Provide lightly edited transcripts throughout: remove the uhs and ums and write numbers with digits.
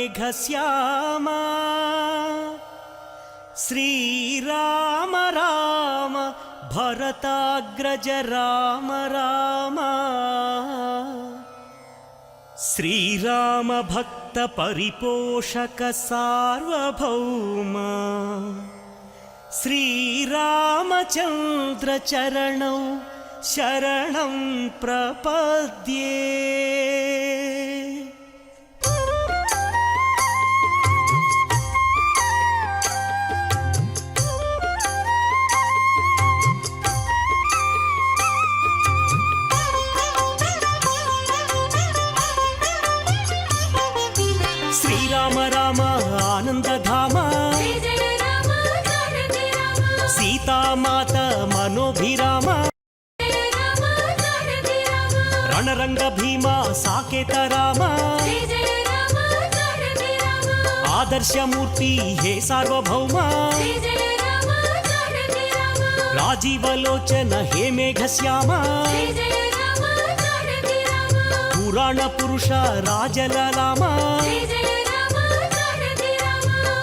मेघश्यामा श्रीराम राम भरताग्रज राम राम श्रीराम भक्त परिपोषक सार्वभौम श्रीरामचंद्र चरणौ शरणं प्रपद्ये। श्रीराम राम आनंदधाम सीता माता मनोभिराम रणरंग भीमा साकेत राम आदर्श मूर्ति हे सार्वभौम राजीवलोचन हे मेघश्यामा पुराण पुरुष राजललामा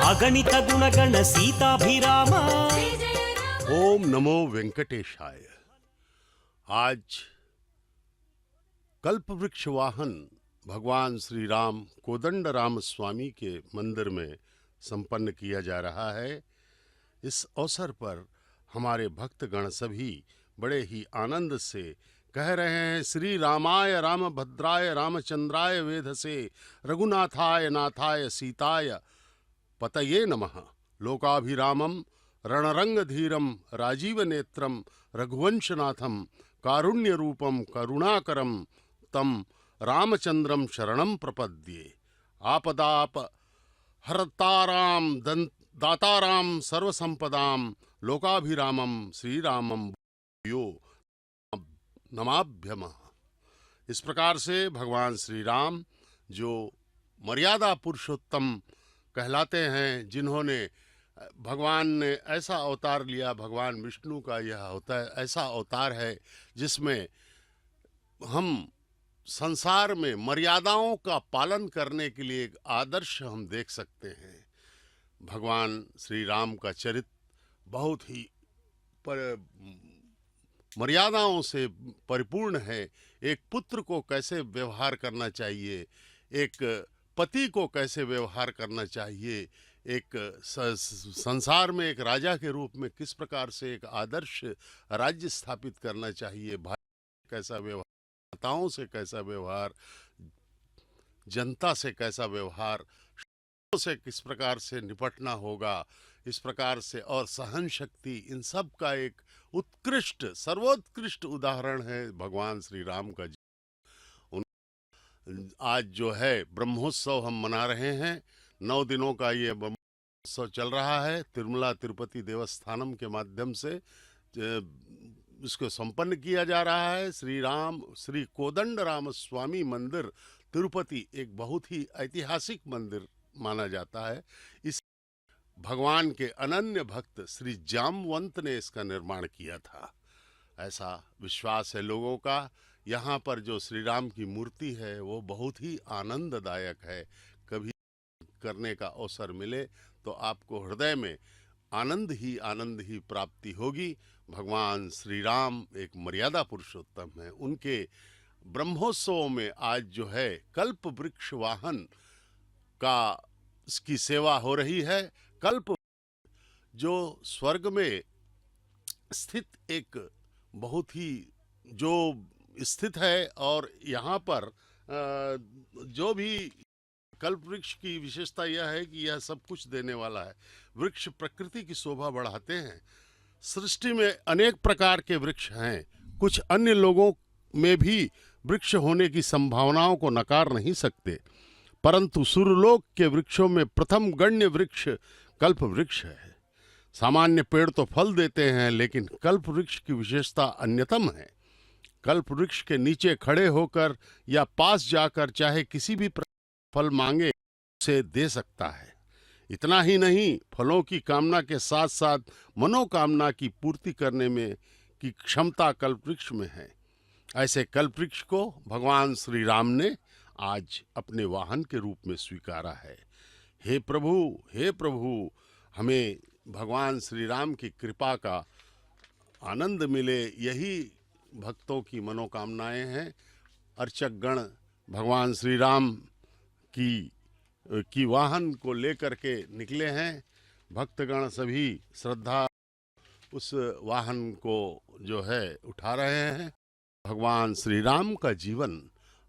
अगणित गुणगण सीताभिराम। ओम नमो वेंकटेशाय। आज कल्प वृक्ष वाहन भगवान श्री राम कोदंड राम स्वामी के मंदिर में संपन्न किया जा रहा है। इस अवसर पर हमारे भक्तगण सभी बड़े ही आनंद से कह रहे हैं, श्री रामाय रामभद्राय रामचंद्राय वेधसे रघुनाथाय नाथाय सीताय पतये नमः। लोकाभिरामं रणरंगधीरं राजीवनेत्रं रघुवंशनाथं कारुण्यरूपं करुणाकरं तं रामचंद्रं शरणं प्रपद्ये। आपदाप हरतारां दातारां सर्वसंपदां लोकाभिरामं श्रीरामं यो नमाभ्यमः। इस प्रकार से भगवान श्री राम जो मर्यादा पुरुषोत्तम कहलाते हैं, जिन्होंने भगवान ने ऐसा अवतार लिया, भगवान विष्णु का यह होता है ऐसा अवतार है जिसमें हम संसार में मर्यादाओं का पालन करने के लिए एक आदर्श हम देख सकते हैं। भगवान श्री राम का चरित्र बहुत ही मर्यादाओं से परिपूर्ण है। एक पुत्र को कैसे व्यवहार करना चाहिए, एक पति को कैसे व्यवहार करना चाहिए, एक संसार में एक राजा के रूप में किस प्रकार से एक आदर्श राज्य स्थापित करना चाहिए, भाई कैसा व्यवहार, माताओं से कैसा व्यवहार, जनता से कैसा व्यवहार, से किस प्रकार से निपटना होगा, इस प्रकार से, और सहन शक्ति, इन सब का एक उत्कृष्ट सर्वोत्कृष्ट उदाहरण है भगवान श्री राम का। आज जो है ब्रह्मोत्सव हम मना रहे हैं। 9 दिनों का ये ब्रह्मोत्सव चल रहा है। तिरुमला तिरुपति देवस्थानम के माध्यम से इसको संपन्न किया जा रहा है। श्री कोदंड राम स्वामी मंदिर तिरुपति एक बहुत ही ऐतिहासिक मंदिर माना जाता है। इस भगवान के अनन्य भक्त श्री जामवंत ने इसका निर्माण किया था, ऐसा विश्वास है लोगों का। यहाँ पर जो श्री राम की मूर्ति है वो बहुत ही आनंददायक है। कभी करने का अवसर मिले तो आपको हृदय में आनंद ही प्राप्ति होगी। भगवान श्री राम एक मर्यादा पुरुषोत्तम है। उनके ब्रह्मोत्सव में आज जो है कल्प वृक्ष वाहन का इसकी सेवा हो रही है। कल्प जो स्वर्ग में स्थित एक बहुत ही जो स्थित है, और यहाँ पर जो भी कल्प वृक्ष की विशेषता यह है कि यह सब कुछ देने वाला है। वृक्ष प्रकृति की शोभा बढ़ाते हैं। सृष्टि में अनेक प्रकार के वृक्ष हैं। कुछ अन्य लोगों में भी वृक्ष होने की संभावनाओं को नकार नहीं सकते, परंतु सुरलोक के वृक्षों में प्रथम गण्य वृक्ष कल्प वृक्ष है। सामान्य पेड़ तो फल देते हैं, लेकिन कल्प वृक्ष की विशेषता अन्यतम है। कल्प वृक्ष के नीचे खड़े होकर या पास जाकर चाहे किसी भी फल मांगे उसे दे सकता है। इतना ही नहीं, फलों की कामना के साथ साथ मनोकामना की पूर्ति करने में की क्षमता कल्पवृक्ष में है। ऐसे कल्पवृक्ष को भगवान श्री राम ने आज अपने वाहन के रूप में स्वीकारा है। हे प्रभु, हमें भगवान श्री राम की कृपा का आनंद मिले, यही भक्तों की मनोकामनाएं हैं। अर्चक गण भगवान श्री राम की वाहन को लेकर के निकले हैं। भक्तगण सभी श्रद्धा उस वाहन को जो है उठा रहे हैं। भगवान श्री राम का जीवन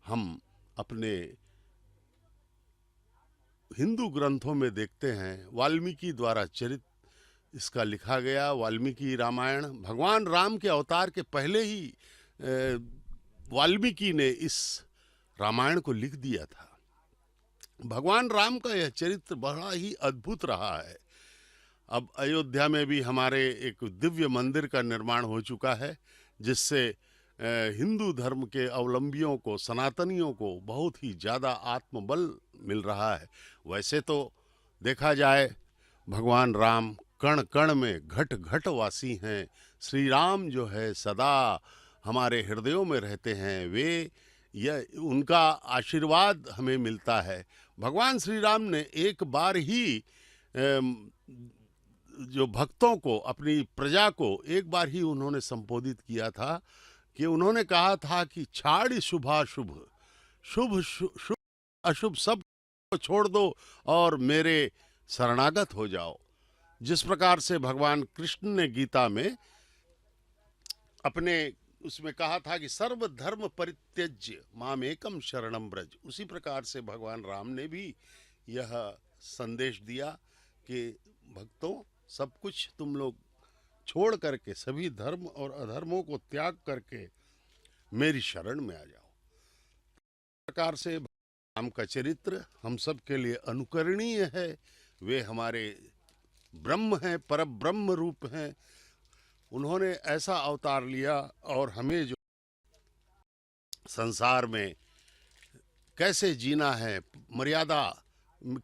हम अपने हिंदू ग्रंथों में देखते हैं। वाल्मीकि द्वारा चरित इसका लिखा गया वाल्मीकि रामायण। भगवान राम के अवतार के पहले ही वाल्मीकि ने इस रामायण को लिख दिया था। भगवान राम का यह चरित्र बड़ा ही अद्भुत रहा है। अब अयोध्या में भी हमारे एक दिव्य मंदिर का निर्माण हो चुका है, जिससे हिंदू धर्म के अवलंबियों को, सनातनियों को बहुत ही ज़्यादा आत्मबल मिल रहा है। वैसे तो देखा जाए भगवान राम कण कण में घट घट वासी हैं। श्री राम जो है सदा हमारे हृदयों में रहते हैं। उनका आशीर्वाद हमें मिलता है। भगवान श्री राम ने एक बार ही जो भक्तों को, अपनी प्रजा को एक बार ही उन्होंने संबोधित किया था कि उन्होंने कहा था कि छाड़ शुभाशुभ, शुभ शुभ अशुभ सब छोड़ दो और मेरे शरणागत हो जाओ। जिस प्रकार से भगवान कृष्ण ने गीता में अपने उसमें कहा था कि सर्व धर्म परित्यज्य माम एकम शरणम ब्रज, उसी प्रकार से भगवान राम ने भी यह संदेश दिया कि भक्तों, सब कुछ तुम लोग छोड़ करके, सभी धर्म और अधर्मों को त्याग करके मेरी शरण में आ जाओ। इस प्रकार से राम का चरित्र हम सब के लिए अनुकरणीय है। वे हमारे ब्रह्म हैं, पर ब्रह्म रूप हैं। उन्होंने ऐसा अवतार लिया और हमें जो संसार में कैसे जीना है, मर्यादा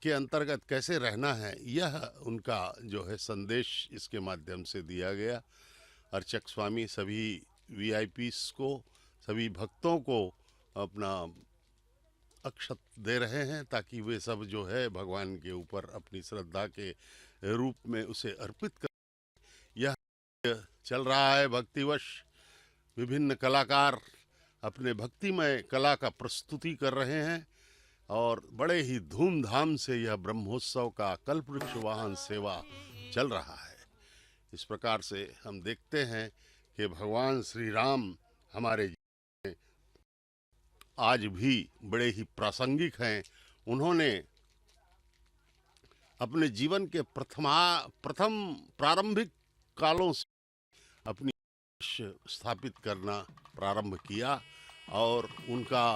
के अंतर्गत कैसे रहना है, यह उनका जो है संदेश इसके माध्यम से दिया गया। अर्चक स्वामी सभी वीआईपीस को, सभी भक्तों को अपना अक्षत दे रहे हैं ताकि वे सब जो है भगवान के ऊपर अपनी श्रद्धा के रूप में उसे अर्पित कर। यह चल रहा है भक्तिवश। विभिन्न कलाकार अपने भक्तिमय कला का प्रस्तुति कर रहे हैं और बड़े ही धूमधाम से यह ब्रह्मोत्सव का कल्पवृक्ष वाहन सेवा चल रहा है। इस प्रकार से हम देखते हैं कि भगवान श्री राम हमारे जीवन में आज भी बड़े ही प्रासंगिक हैं। उन्होंने अपने जीवन के प्रथम प्रारंभिक कालों से अपनी स्थापित करना प्रारंभ किया और उनका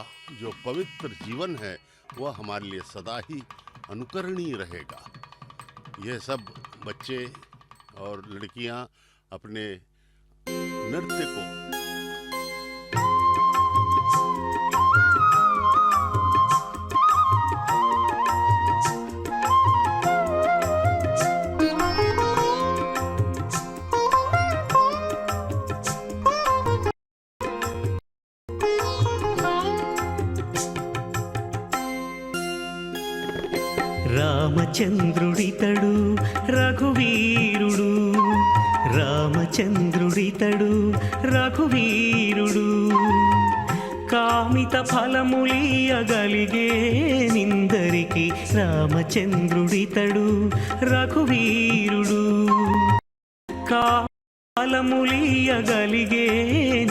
जो पवित्र जीवन है वह हमारे लिए सदा ही अनुकरणीय रहेगा। यह सब बच्चे और लड़कियां अपने नृत्य को రామచంద్రుడితడు రఘువీరుడు, రామచంద్రుడితడు రఘువీరుడు, కామిత ఫలములియగలిగే నిందరికి రామచంద్రుడితడు రఘువీరుడు, ఫలములియగలిగే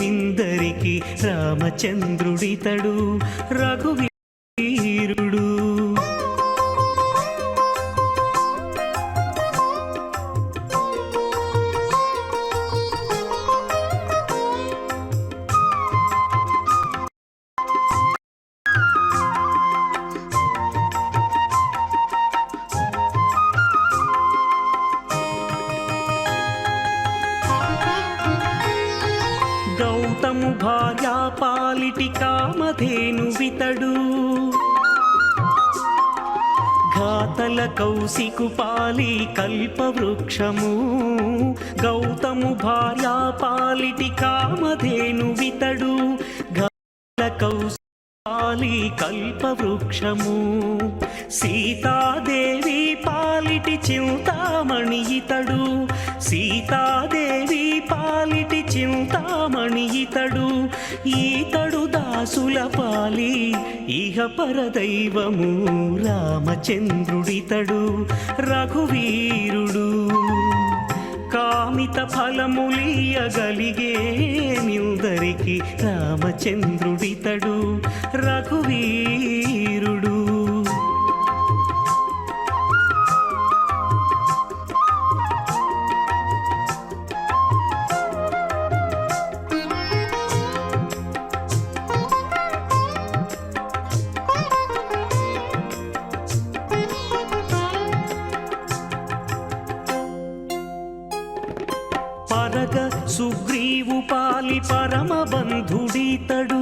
నిందరికి రామచంద్రుడితడు రఘువీరుడు. గౌతము భార్యా పాలిటి కామధేను వితడు, ఘాతల కౌశికు పాలి కల్పవృక్షము. గౌతము భార్యా పాలిటి కామధేను వితడు, ఘాతల కౌశికు పాలి కల్పవృక్షము. సీతాదేవి పాలిటి చింతామణి ఇతడు, సీతాదేవి పాలిటి చింతామణి ఇతడు, ఈతడు దాసుల పాలి ఇహ పరదైవము రామచంద్రుడితడు రఘువీరుడు. కామిత ఫలములియగలిగే నిందరికి రామచంద్రుడితడు రఘువీరుడు. పరగ సుగ్రీవు పాలి పరమ బంధుడితడు,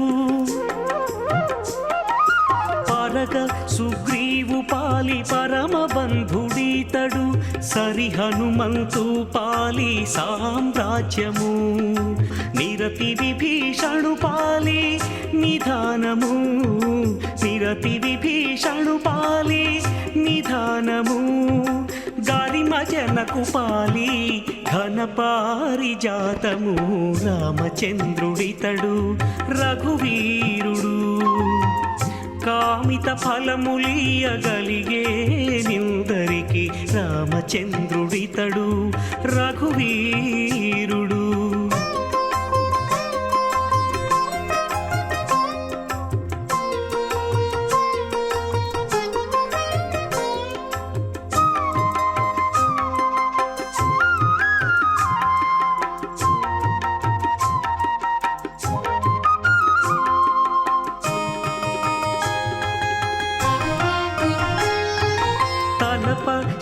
పరగ సుగ్రీవు పాలి పరమ బంధుడితడు, సరి హనుమంతు పాలి సామ్రాజ్యము, నిరతి విభీషణు పాలి నిధానము, నిరతి విభీషణు పాలి నిధానము, గారిమ జనకు పాలి ఘన పారిజాతము రామచంద్రుడితడు రఘువీరుడు. కామిత ఫలములియగలిగే నిందరికి రామచంద్రుడితడు రఘువీరుడు.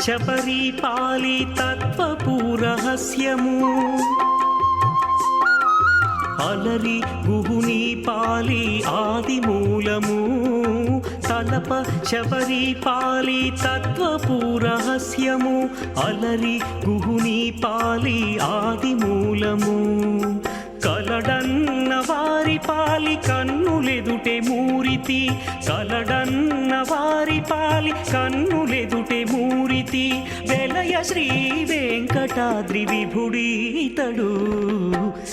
శబరి పాలి తత్వపు రహస్యము, అలరి గుహుని పాలి ఆది మూలము, తలప శబరి పాలి తత్వపు రహస్యము, అలరి గుహుని పాలి ఆది మూలము, కలడన్న వారి పాలి కన్నులెదుటే మూరితి, కలడన్న వారి పాలి కన్నులెదుటే మూరితి, వెలయ శ్రీ వెంకటాద్రి విభుడితడు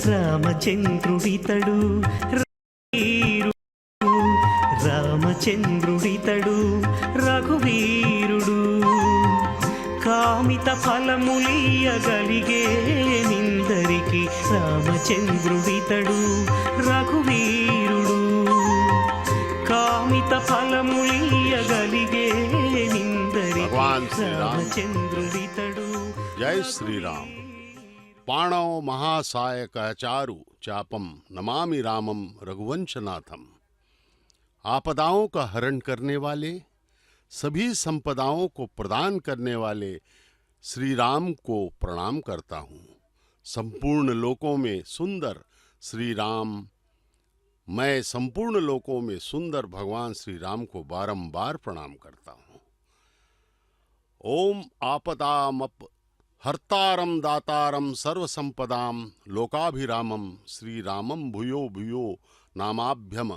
రామచంద్రుడితడు రామచంద్రుడితడు రఘువీరుడు. కామిత ఫలములియగలిగే నిందరికి రామచంద్రుడితడు రఘువీరుడు. కామిత ఫలములియగలిగే నిందరికి రామచంద్రుడితడు. जय श्री राम। पाणौ महासायक चारु चापम नमामि रामम रघुवंशनाथम। आपदाओं का हरण करने वाले, सभी संपदाओं को प्रदान करने वाले श्री राम को प्रणाम करता हूँ। संपूर्ण लोकों में सुंदर श्री राम, मैं संपूर्ण लोकों में सुंदर भगवान श्री राम को बारंबार प्रणाम करता हूँ। ओम आपदामप हर्तारम दातारम सर्व संपदाम लोकाभिरामम श्री रामम भूयो भूयो नामाभ्यम।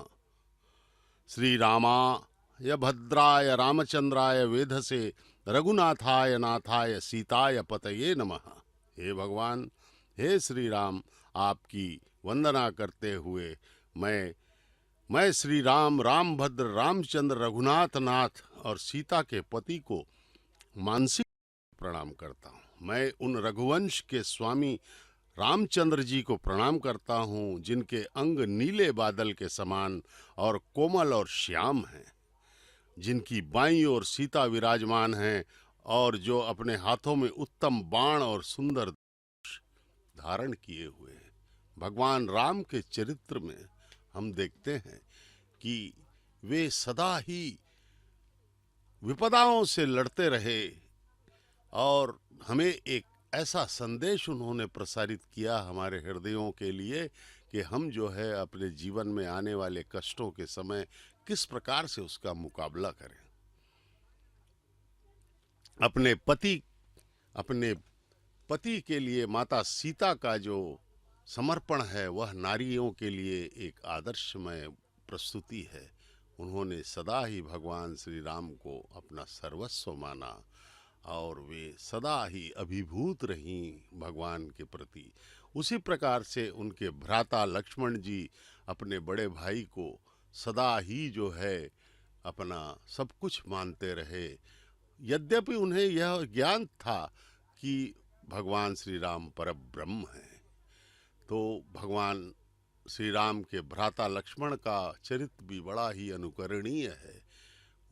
श्री रामाय भद्राय रामचंद्राय वेधसे रघुनाथाय नाथाय सीताय पतये नमः। हे भगवान, हे श्री राम, आपकी वंदना करते हुए मैं श्री राम, रामभद्र, रामचंद्र, रघुनाथ नाथ और सीता के पति को मानसिक प्रणाम करता हूँ। मैं उन रघुवंश के स्वामी रामचंद्र जी को प्रणाम करता हूँ जिनके अंग नीले बादल के समान और कोमल और श्याम हैं, जिनकी बाईं ओर सीता विराजमान हैं और जो अपने हाथों में उत्तम बाण और सुंदर धनुष धारण किए हुए हैं। भगवान राम के चरित्र में हम देखते हैं कि वे सदा ही विपदाओं से लड़ते रहे और हमें एक ऐसा संदेश उन्होंने प्रसारित किया हमारे हृदयों के लिए कि हम जो है अपने जीवन में आने वाले कष्टों के समय किस प्रकार से उसका मुकाबला करें। अपने पति के लिए माता सीता का जो समर्पण है वह नारियों के लिए एक आदर्शमय प्रस्तुति है। उन्होंने सदा ही भगवान श्री राम को अपना सर्वस्व माना और वे सदा ही अभिभूत रहीं भगवान के प्रति। उसी प्रकार से उनके भ्राता लक्ष्मण जी अपने बड़े भाई को सदा ही जो है अपना सब कुछ मानते रहे, यद्यपि उन्हें यह ज्ञान था कि भगवान श्री राम परब्रह्म हैं। तो भगवान श्री राम के भ्राता लक्ष्मण का चरित्र भी बड़ा ही अनुकरणीय है।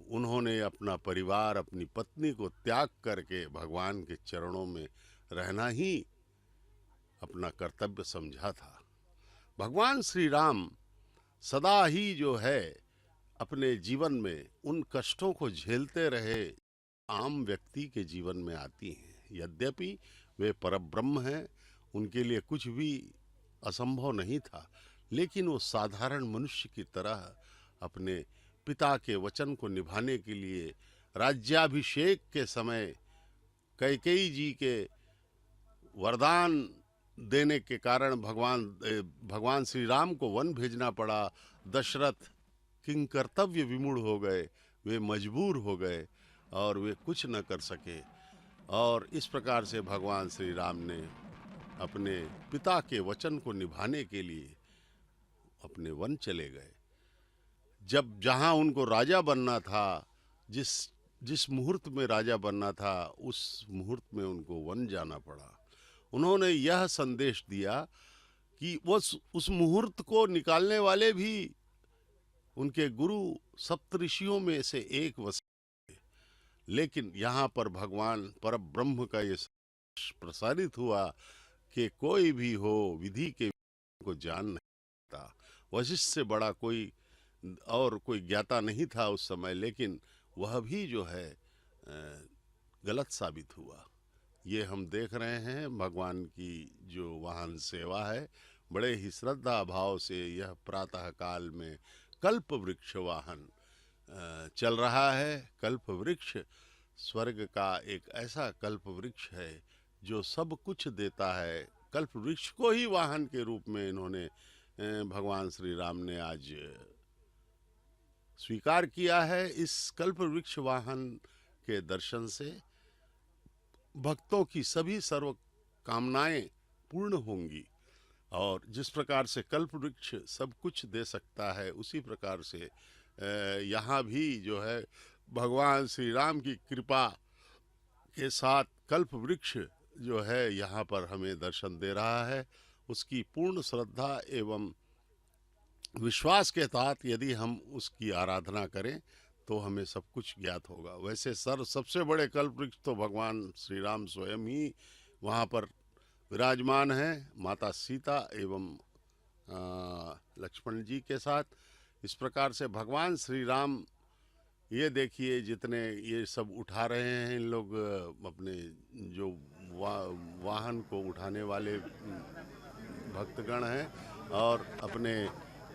उन्होंने अपना परिवार, अपनी पत्नी को त्याग करके भगवान के चरणों में रहना ही अपना कर्तव्य समझा था। भगवान श्री राम सदा ही जो है अपने जीवन में उन कष्टों को झेलते रहे आम व्यक्ति के जीवन में आती हैं। यद्यपि वे परब्रह्म हैं, उनके लिए कुछ भी असंभव नहीं था, लेकिन वो साधारण मनुष्य की तरह अपने पिता के वचन को निभाने के लिए राज्याभिषेक के समय कैकेयी जी के वरदान देने के कारण भगवान श्री राम को वन भेजना पड़ा। दशरथ किंग कर्तव्य विमूढ़ हो गए, वे मजबूर हो गए और वे कुछ न कर सके। और इस प्रकार से भगवान श्री राम ने अपने पिता के वचन को निभाने के लिए अपने वन चले गए। जब जहाँ उनको राजा बनना था, जिस मुहूर्त में राजा बनना था, उस मुहूर्त में उनको वन जाना पड़ा। उन्होंने यह संदेश दिया कि उस मुहूर्त को निकालने वाले भी उनके गुरु सप्तऋषियों में से एक वशिष्ठ थे। लेकिन यहाँ पर भगवान परब्रह्म का ये प्रसारित हुआ कि कोई भी हो विधि के को जान नहीं सकता। वशिष्ठ से बड़ा कोई ज्ञाता नहीं था उस समय, लेकिन वह भी जो है गलत साबित हुआ। ये हम देख रहे हैं भगवान की जो वाहन सेवा है, बड़े ही श्रद्धा भाव से यह प्रातः काल में कल्प वृक्ष वाहन चल रहा है। कल्प वृक्ष स्वर्ग का एक ऐसा कल्प वृक्ष है जो सब कुछ देता है। कल्प वृक्ष को ही वाहन के रूप में इन्होंने भगवान श्री राम ने आज स्वीकार किया है। इस कल्प वृक्ष वाहन के दर्शन से भक्तों की सभी सर्व कामनाएं पूर्ण होंगी। और जिस प्रकार से कल्प वृक्ष सब कुछ दे सकता है, उसी प्रकार से यहाँ भी जो है भगवान श्री राम की कृपा के साथ कल्प वृक्ष जो है यहाँ पर हमें दर्शन दे रहा है। उसकी पूर्ण श्रद्धा एवं विश्वास के साथ यदि हम उसकी आराधना करें तो हमें सब कुछ ज्ञात होगा। वैसे सबसे बड़े कल्प वृक्ष तो भगवान श्री राम स्वयं ही वहाँ पर विराजमान हैं, माता सीता एवं लक्ष्मण जी के साथ। इस प्रकार से भगवान श्री राम, ये देखिए जितने ये सब उठा रहे हैं इन लोग, अपने जो वाहन को उठाने वाले भक्तगण हैं और अपने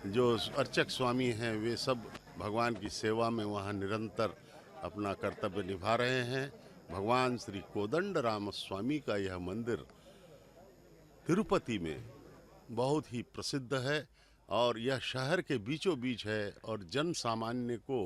जो अर्चक स्वामी हैं, वे सब भगवान की सेवा में वहाँ निरंतर अपना कर्तव्य निभा रहे हैं। भगवान श्री कोदंड राम स्वामी का यह मंदिर तिरुपति में बहुत ही प्रसिद्ध है और यह शहर के बीचों बीच है और जन सामान्य को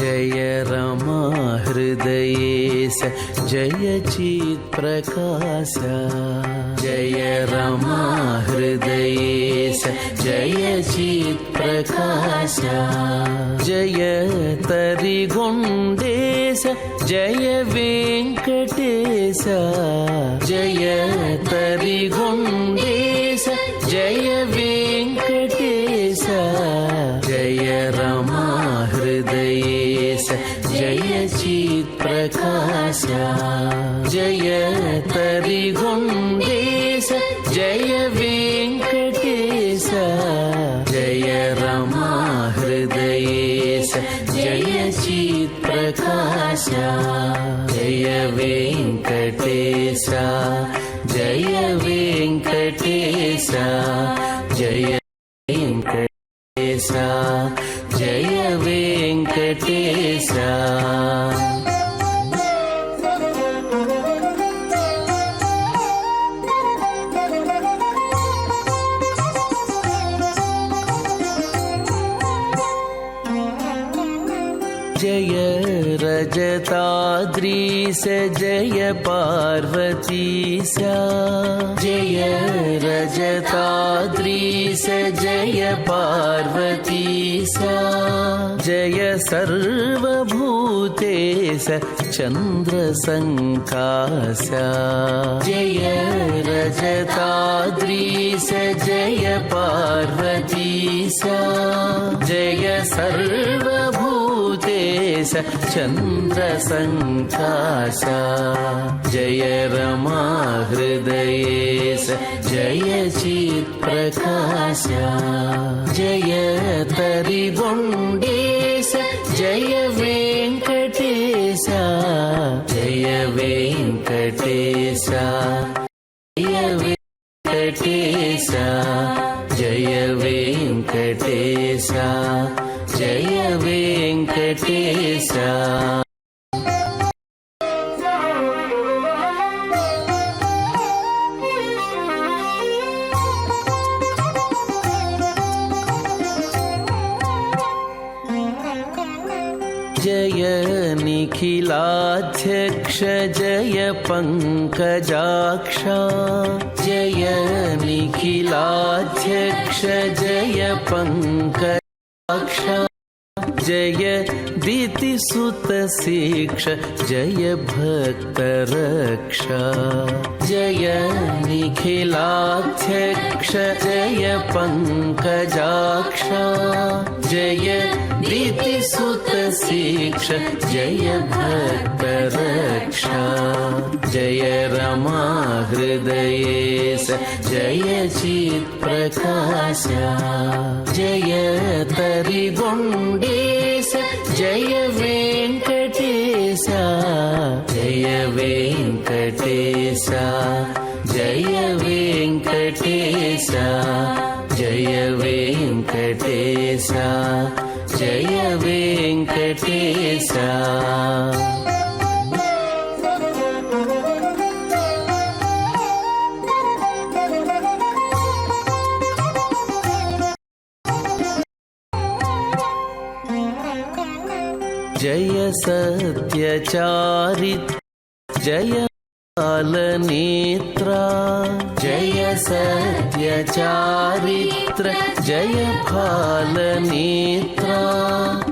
जय रमा हृदयेश जय चित्प्रकाश जय रमा हृदयेश जय चित्प्रकाश जय तरिगोण्डेश जय वेङ्कटेश जय तरिगोण्डेश जय वेङ्कटेश जय रमा हृदयेश जय चित्प्रकाश जय तरिगोण्डेश जय वेङ्कटेश जय रमा हृदयेश जय चित्प्रकाश जय वेङ्कटेश जय वेङ्कटेश जय वेङ्कटेश जय वेङ्कटेश जय रजताद्रीश जय पार्वतीश जय रजताद्रीश जय पार्वतीश जय सर्वभूतेश चन्द्रसङ्काश जय रजताद्रीश जय पार्वतीश जय सर्वभूतेश चन्द्रसङ्काश जय रमा हृदयेश जय चित्प्रकाश जय तरिगोण्डेश जय वेङ्कटेश जय वेङ्कटेश जय वेङ्कटेश जय वेङ्कटेश जय वेङ्कटेश जय निखिलाध्यक्ष जय पङ्कजाक्ष जय निखिलाध्यक्ष जय पङ्कजाक्ष जय दितिसुतशिक्ष जय भक्तरक्ष जय निखिलाध्यक्ष जय पङ्कजाक्ष जय दितिसुतशिक्ष जय भक्तरक्ष जय रमा हृदयेश जय चित्प्रकाश जय तरिगोण्डेश जय वेङ्कटेश जय वेङ्कटेश जय वेङ्कटेश जय वेङ्कटेश जय वेङ्कटेश जय सत्यचारित्र जय कालनेत्रा जय सत्यचारित्र जय फालनेत्रा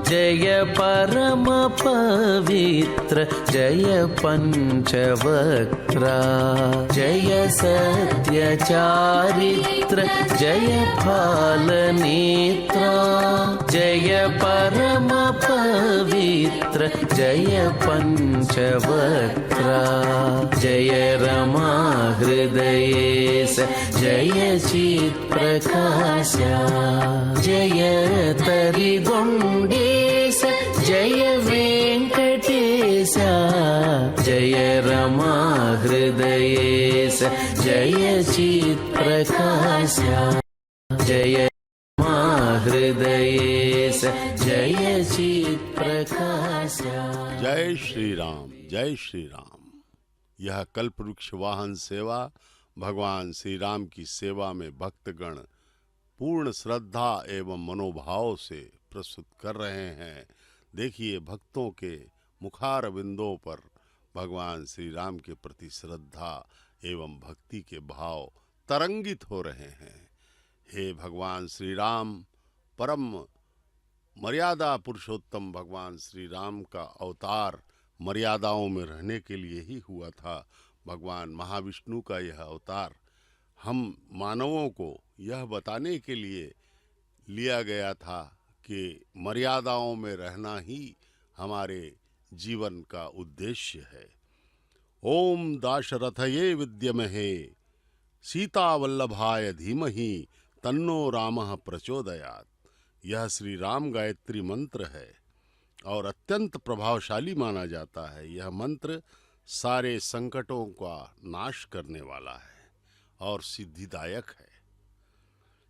जय परम पवित्र जय पंचवक्त्रा जय सत्यचारित्र जय फालनेत्रा जय परम पवित्र जय पंचवक्त्रा जय रमा हृदयेश जय चित्प्रकाश जय तरिगोण्डेश जय वेङ्कटेश जय रमा हृदयेश जय चित्प्रकाश जय रमा हृदयेश जय चित्प्रकाश जय श्री राम, जय श्री राम। यह कल्पवृक्ष वाहन सेवा भगवान श्री राम की सेवा में भक्तगण पूर्ण श्रद्धा एवं मनोभाव से प्रस्तुत कर रहे हैं। देखिए भक्तों के मुखार बिंदों पर भगवान श्री राम के प्रति श्रद्धा एवं भक्ति के भाव तरंगित हो रहे हैं। हे भगवान श्री राम, परम मर्यादा पुरुषोत्तम भगवान श्री राम का अवतार मर्यादाओं में रहने के लिए ही हुआ था। भगवान महाविष्णु का यह अवतार हम मानवों को यह बताने के लिए लिया गया था कि मर्यादाओं में रहना ही हमारे जीवन का उद्देश्य है। ओम दाशरथये विद्महे सीता वल्लभाय धीमहि तन्नो रामः प्रचोदयात्। यह श्री राम गायत्री मंत्र है और अत्यंत प्रभावशाली माना जाता है। यह मंत्र सारे संकटों का नाश करने वाला है और सिद्धिदायक है।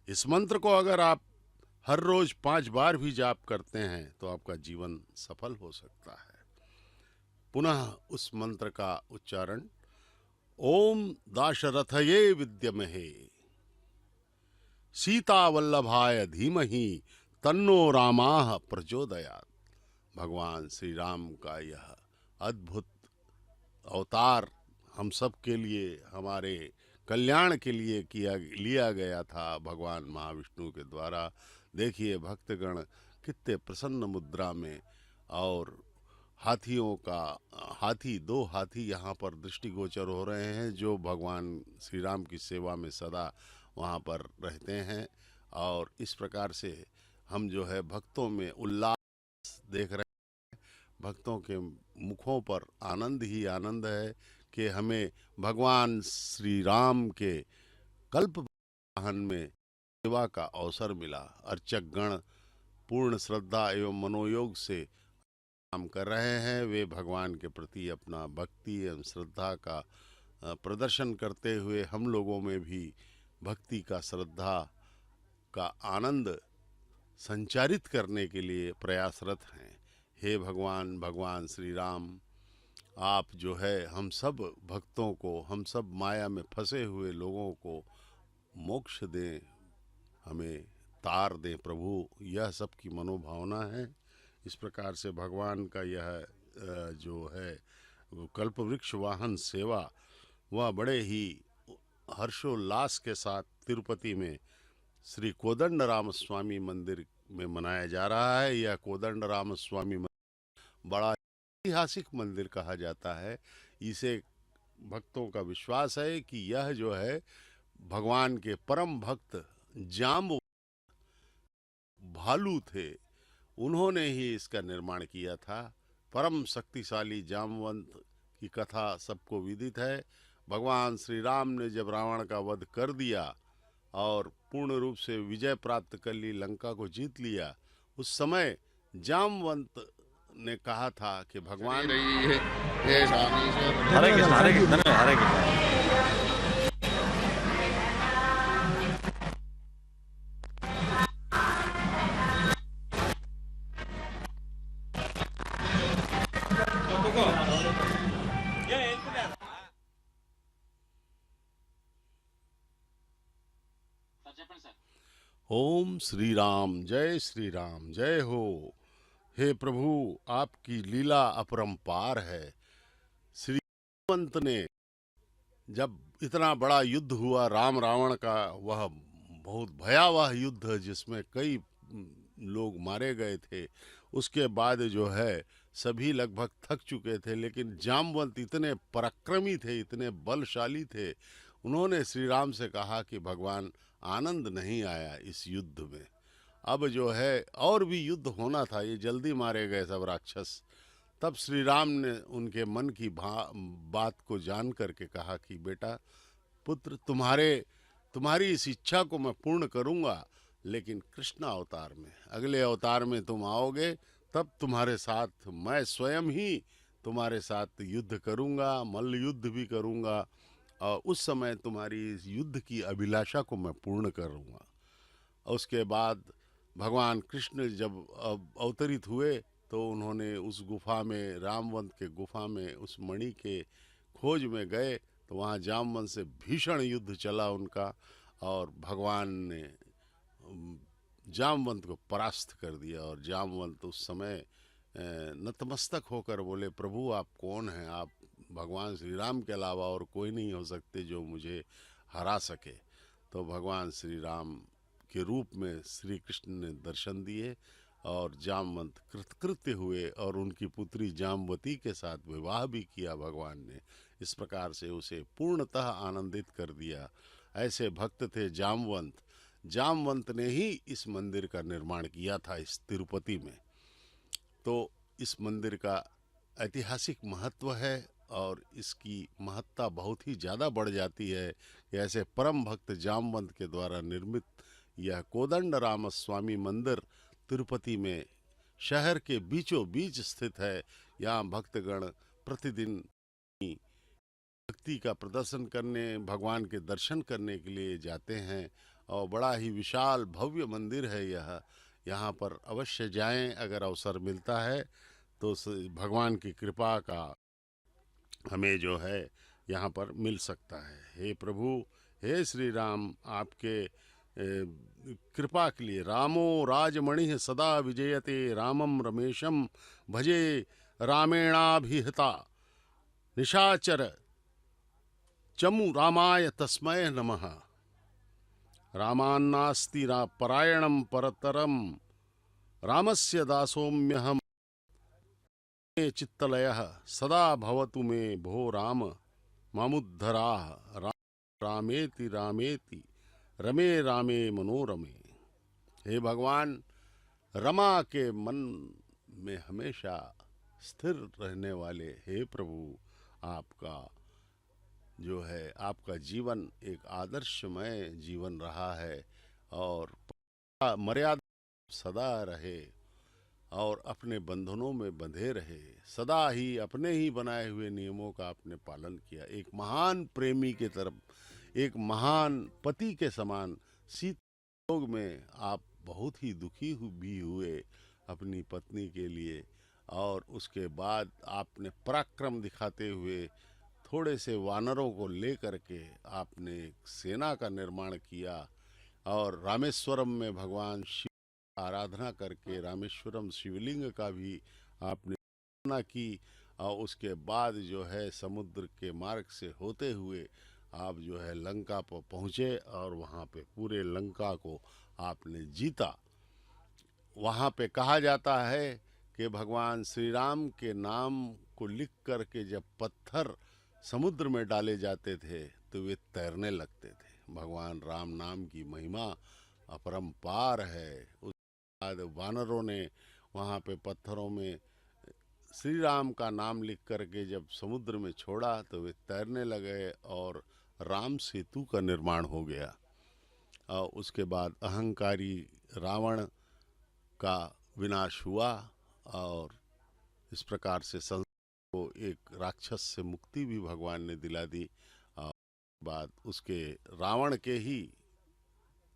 इस मंत्र को अगर आप हर रोज 5 बार भी जाप करते हैं तो आपका जीवन सफल हो सकता है। पुनः उस मंत्र का उच्चारण, ओम दाशरथये विद्महे सीता वल्लभाय धीमहि तन्नो रामाः प्रचोदयात्। भगवान श्री राम का यह अद्भुत अवतार हम सब के लिए, हमारे कल्याण के लिए लिया गया था भगवान महाविष्णु के द्वारा। देखिए भक्तगण कितने प्रसन्न मुद्रा में, और हाथियों का दो हाथी यहाँ पर दृष्टिगोचर हो रहे हैं जो भगवान श्री राम की सेवा में सदा वहाँ पर रहते हैं। और इस प्रकार से हम जो है भक्तों में उल्लास देख रहे हैं। भक्तों के मुखों पर आनंद ही आनंद है कि हमें भगवान श्री राम के कल्प वाहन में सेवा का अवसर मिला। अर्चक गण पूर्ण श्रद्धा एवं मनोयोग से काम कर रहे हैं। वे भगवान के प्रति अपना भक्ति एवं श्रद्धा का प्रदर्शन करते हुए हम लोगों में भी भक्ति का, श्रद्धा का आनंद संचारित करने के लिए प्रयासरत हैं। हे भगवान, भगवान श्री राम, आप जो है हम सब भक्तों को, हम सब माया में फंसे हुए लोगों को मोक्ष दें, हमें तार दें प्रभु, यह सब की मनोभावना है। इस प्रकार से भगवान का यह जो है कल्पवृक्ष वाहन सेवा, वह बड़े ही हर्षोल्लास के साथ तिरुपति में श्री कोदंड राम स्वामी मंदिर में मनाया जा रहा है। यह कोदंड राम स्वामी मंदिर बड़ा ऐतिहासिक मंदिर कहा जाता है। इसे भक्तों का विश्वास है कि यह जो है भगवान के परम भक्त जाम्ब भालू थे, उन्होंने ही इसका निर्माण किया था। परम शक्तिशाली जामवंत की कथा सबको विदित है। भगवान श्री राम ने जब रावण का वध कर दिया और पूर्ण रूप से विजय प्राप्त कर ली, लंका को जीत लिया, उस समय जामवंत ने कहा था कि भगवान हरे कृष्ण हरे कृष्ण हरे कृष्ण। ओम श्री राम, जय हो। हे प्रभु, आपकी लीला अपरंपार है। श्री रामवंत ने जब इतना बड़ा युद्ध हुआ राम रावण का, वह बहुत भयावह युद्ध जिसमें कई लोग मारे गए थे, उसके बाद जो है सभी लगभग थक चुके थे, लेकिन जामवंत इतने पराक्रमी थे, इतने बलशाली थे, उन्होंने श्री राम से कहा कि भगवान आनंद नहीं आया इस युद्ध में, अब जो है और भी युद्ध होना था, ये जल्दी मारे गए सब राक्षस। तब श्री राम ने उनके मन की बात को जान करके कहा कि बेटा पुत्र, तुम्हारी इस इच्छा को मैं पूर्ण करूंगा, लेकिन कृष्ण अवतार में, अगले अवतार में तुम आओगे, तब तुम्हारे साथ मैं स्वयं ही तुम्हारे साथ युद्ध करूंगा, मल्ल युद्ध भी करूंगा, और उस समय तुम्हारी इस युद्ध की अभिलाषा को मैं पूर्ण करूंगा। उसके बाद भगवान कृष्ण जब अवतरित हुए तो उन्होंने उस गुफा में, रामवंत के गुफा में, उस मणि के खोज में गए, तो वहाँ जामवंत से भीषण युद्ध चला उनका, और भगवान ने जामवंत को परास्त कर दिया। और जामवंत उस समय नतमस्तक होकर बोले, प्रभु आप कौन हैं? आप भगवान श्री राम के अलावा और कोई नहीं हो सकते जो मुझे हरा सके। तो भगवान श्री राम के रूप में श्री कृष्ण ने दर्शन दिए और जामवंत कृतकृत्य हुए और उनकी पुत्री जामवती के साथ विवाह भी किया भगवान ने। इस प्रकार से उसे पूर्णतः आनंदित कर दिया। ऐसे भक्त थे जामवंत। जामवंत ने ही इस मंदिर का निर्माण किया था इस तिरुपति में। तो इस मंदिर का ऐतिहासिक महत्व है और इसकी महत्ता बहुत ही ज़्यादा बढ़ जाती है कि ऐसे परम भक्त जामवंत के द्वारा निर्मित यह कोदंड राम स्वामी मंदिर तिरुपति में शहर के बीचों बीच स्थित है। यहाँ भक्तगण प्रतिदिन भक्ति का प्रदर्शन करने, भगवान के दर्शन करने के लिए जाते हैं और बड़ा ही विशाल भव्य मंदिर है यह। यहाँ पर अवश्य जाएं, अगर अवसर मिलता है तो भगवान की कृपा का हमें जो है यहाँ पर मिल सकता है। हे प्रभु, हे श्री राम, आपके कृपा के लिए रामो राजमणि सदा विजयते रामम रमेशम भजे रामेणाभिहिता निशाचर चमु रामाय तस्मै नमः। रामान्नास्ति परायणं परतरम रामस्य दासोम्यहम् चित्तलयः सदा भवतु मे भो राम मामुद्धराः। रामेति रामेति रमे रामे मनोरमे। हे भगवान, रमा के मन में हमेशा स्थिर रहने वाले हे प्रभु, आपका जो है आपका जीवन एक आदर्शमय जीवन रहा है और मर्यादा सदा रहे और अपने बंधनों में बंधे रहे। सदा ही अपने ही बनाए हुए नियमों का आपने पालन किया। एक महान प्रेमी के तरफ, एक महान पति के समान सीता योग में आप बहुत ही दुखी भी हुए अपनी पत्नी के लिए और उसके बाद आपने पराक्रम दिखाते हुए थोड़े से वानरों को लेकर के आपने एक सेना का निर्माण किया और रामेश्वरम में भगवान शिव आराधना करके रामेश्वरम शिवलिंग का भी आपने आराधना की और उसके बाद जो है समुद्र के मार्ग से होते हुए आप जो है लंका पर पहुँचे और वहाँ पे पूरे लंका को आपने जीता। वहाँ पे कहा जाता है कि भगवान श्री राम के नाम को लिख करके जब पत्थर समुद्र में डाले जाते थे तो वे तैरने लगते थे। भगवान राम नाम की महिमा अपरंपार है। उसके बाद वानरों ने वहाँ पे पत्थरों में श्री राम का नाम लिख करके जब समुद्र में छोड़ा तो वे तैरने लगे और राम सेतु का निर्माण हो गया। और उसके बाद अहंकारी रावण का विनाश हुआ और इस प्रकार से संसार को एक राक्षस से मुक्ति भी भगवान ने दिला दी। और बाद उसके रावण के ही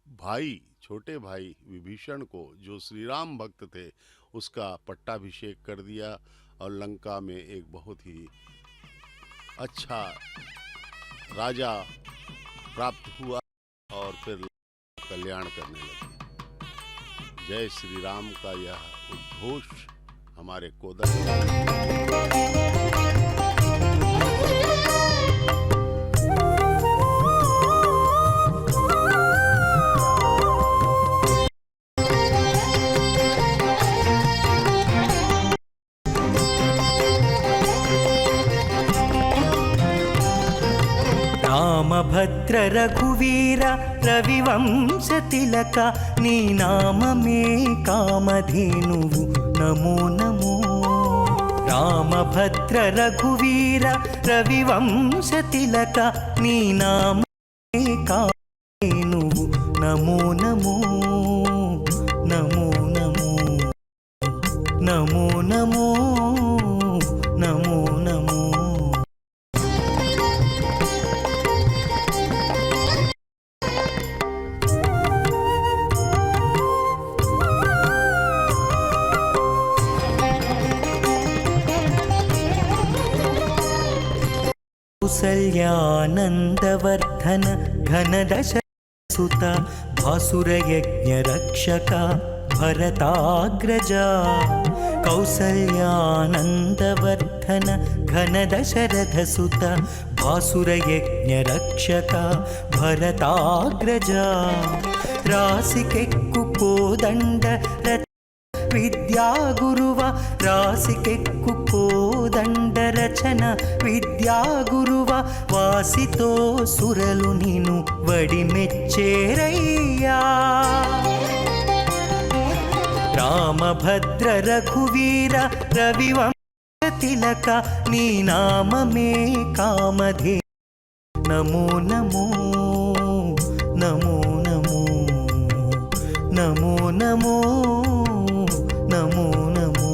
भाई, छोटे भाई विभीषण को, जो श्री राम भक्त थे, उसका पट्टाभिषेक कर दिया और लंका में एक बहुत ही अच्छा राजा प्राप्त हुआ और फिर कल्याण करने लगे। जय श्री राम का यह उद्घोष हमारे कोदंड రామభద్ర రఘువీర రవివంశ తిలక నీ నామమే కామధేనువు నమో నమో। రామభద్ర రఘువీర రవివంశ తిలక నీ నామమే కామధేనువు నమో నమో నమో నమో నమో నమో నమో నమో। कौसल्यानन्दवर्धन घनदशसुत भासुरयज्ञरक्षक भरताग्रजा कौसल्यानन्दवर्धन घन दशरथसुत भासुरयज्ञरक्षक भरताग्रजा रासिकेक्कु कोदण्ड विद्यागुरुव रासिकेक्कु कोदण्ड रचन विद्यागुरुव वासितो सुरलु निनु वडिमेच्चेरय्या रामभद्र रघुवीर रविवंश तिलक नी नाम में कामधे नमो नमो नमो नमो नमो नमो नमो नमो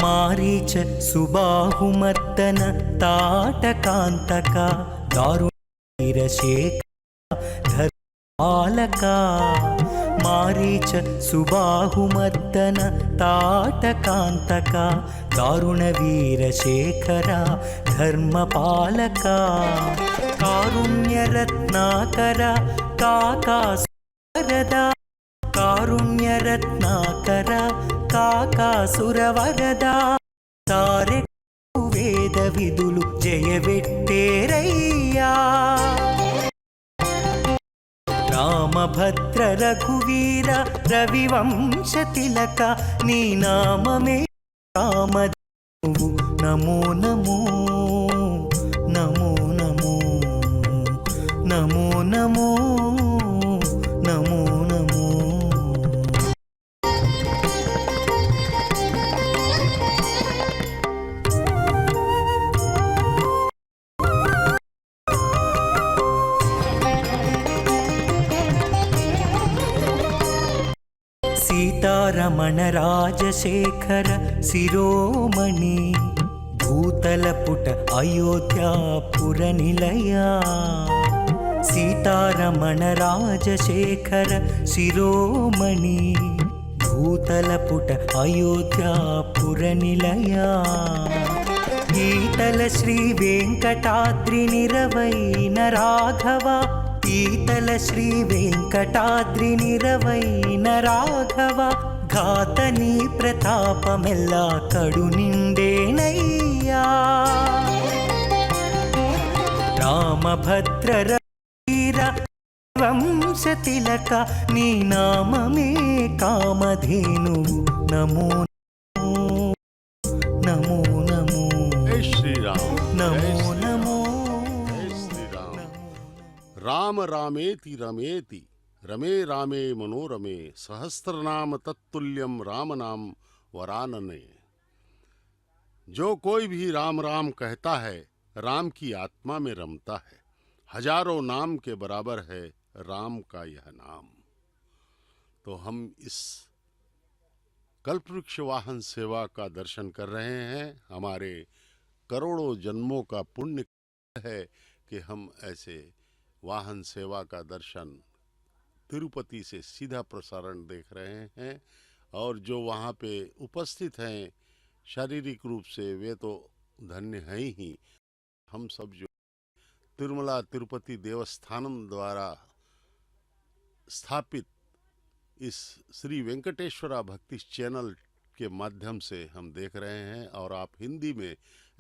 मारीच सुबाहुमर्दन ताटकान्तक दारुणवीरशेखर धर्मपालका मारीच सुबाहुमर्दन ताटकान्तक दारुणवीरशेखर धर्मपालका कारुण्यरत्नाकर काकासुरदा कारुण्यरत्नाकर काकासुरवरदा तारे वेद विदुलु जयवेट्टेरय्या रामभद्र रघुवीर रविवंश तिलक नी नाम में कामधेनुवु नमो नमो नमो नमो नमो नमो नमो नमो सीतारमण राजशेखर शिरोमणि भूतलपुट अयोध्यापुर निलया सीतारमण राजशेखर शिरोमणि भूतलपुट अयोध्यापुर निलया ఈతల శ్రీ వెంకటాద్రి నిరవైన రాఘవ ఈతల శ్రీ వెంకటాద్రి నిరవైన రాఘవ ఘాతని ప్రతాపమెల్ల కడు నిండేనయ్యా రామభద్ర రఘువీర వంశ తిలక నీ నామమే కామధేనువు నమో నమో నమో जय श्री राम नमो नमो जय श्री राम राम रामेति रमेति रमे रामे मनोरमे सहस्रनाम तत्तुल्यम राम नाम वरानने। जो कोई भी राम राम कहता है राम की आत्मा में रमता है। हजारों नाम के बराबर है राम का यह नाम। तो हम इस कल्पवृक्ष वाहन सेवा का दर्शन कर रहे हैं। हमारे करोड़ों जन्मों का पुण्य है कि हम ऐसे वाहन सेवा का दर्शन तिरुपति से सीधा प्रसारण देख रहे हैं। और जो वहाँ पे उपस्थित हैं शारीरिक रूप से वे तो धन्य हैं ही। हम सब जो तिरुमला तिरुपति देवस्थानम द्वारा स्थापित इस श्री वेंकटेश्वरा भक्ति चैनल के माध्यम से हम देख रहे हैं। और आप हिंदी में